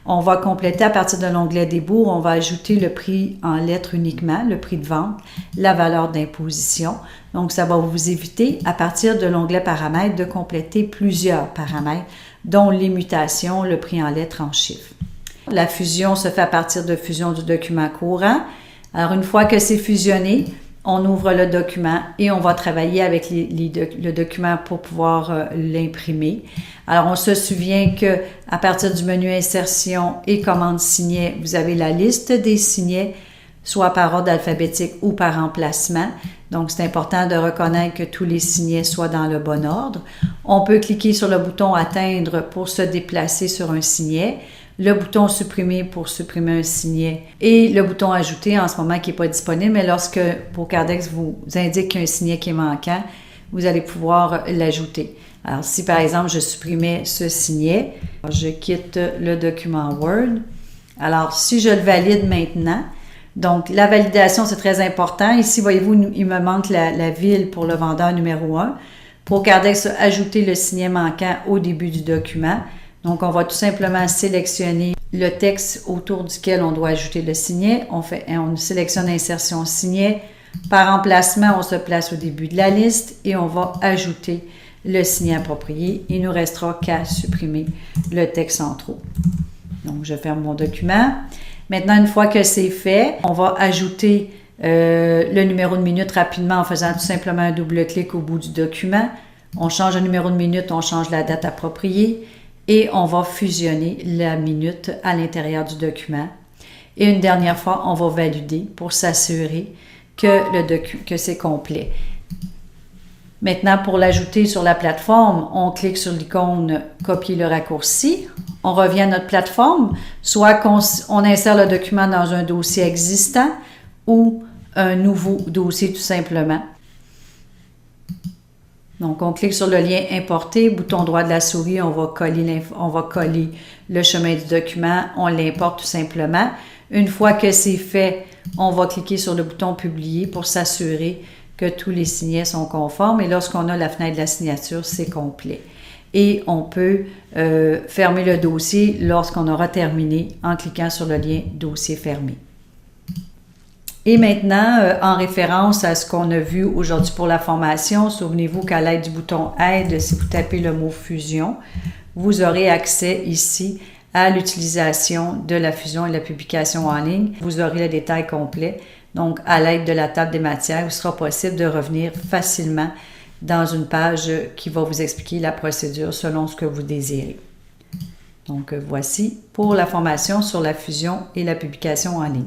On va compléter à partir de l'onglet Débours, on va ajouter le prix en lettres uniquement, le prix de vente, la valeur d'imposition. Donc, ça va vous éviter, à partir de l'onglet Paramètres, de compléter plusieurs paramètres, dont les mutations, le prix en lettres, en chiffres. La fusion se fait à partir de fusion du document courant. Alors, une fois que c'est fusionné, on ouvre le document et on va travailler avec le document pour pouvoir l'imprimer. Alors, on se souvient que à partir du menu Insertion et Commande signet, vous avez la liste des signets, soit par ordre alphabétique ou par emplacement. Donc, c'est important de reconnaître que tous les signets soient dans le bon ordre. On peut cliquer sur le bouton Atteindre pour se déplacer sur un signet, le bouton Supprimer pour supprimer un signet et le bouton Ajouter en ce moment qui n'est pas disponible, mais lorsque Pocardex vous indique qu'il y a un signet qui est manquant, vous allez pouvoir l'ajouter. Alors, si par exemple, je supprimais ce signet, je quitte le document Word. Alors, si je le valide maintenant, donc la validation, c'est très important. Ici, voyez-vous, il me manque la ville pour le vendeur numéro 1. Pocardex a ajouté le signet manquant au début du document. Donc, on va tout simplement sélectionner le texte autour duquel on doit ajouter le signet. On sélectionne Insertion signet. Par emplacement, on se place au début de la liste et on va ajouter le signet approprié. Il ne nous restera qu'à supprimer le texte en trop. Donc, je ferme mon document. Maintenant, une fois que c'est fait, on va ajouter le numéro de minute rapidement en faisant tout simplement un double-clic au bout du document. On change le numéro de minute, on change la date appropriée. Et on va fusionner la minute à l'intérieur du document. Et une dernière fois, on va valider pour s'assurer que c'est complet. Maintenant, pour l'ajouter sur la plateforme, on clique sur l'icône « Copier le raccourci ». On revient à notre plateforme, soit qu'on insère le document dans un dossier existant ou un nouveau dossier tout simplement. Donc, on clique sur le lien « Importer », bouton droit de la souris, on va coller le chemin du document, on l'importe tout simplement. Une fois que c'est fait, on va cliquer sur le bouton « Publier » pour s'assurer que tous les signets sont conformes. Et lorsqu'on a la fenêtre de la signature, c'est complet. Et on peut fermer le dossier lorsqu'on aura terminé en cliquant sur le lien « Dossier fermé ». Et maintenant, en référence à ce qu'on a vu aujourd'hui pour la formation, souvenez-vous qu'à l'aide du bouton « Aide », si vous tapez le mot « Fusion », vous aurez accès ici à l'utilisation de la fusion et la publication en ligne. Vous aurez le détail complet. Donc, à l'aide de la table des matières, il sera possible de revenir facilement dans une page qui va vous expliquer la procédure selon ce que vous désirez. Donc, voici pour la formation sur la fusion et la publication en ligne.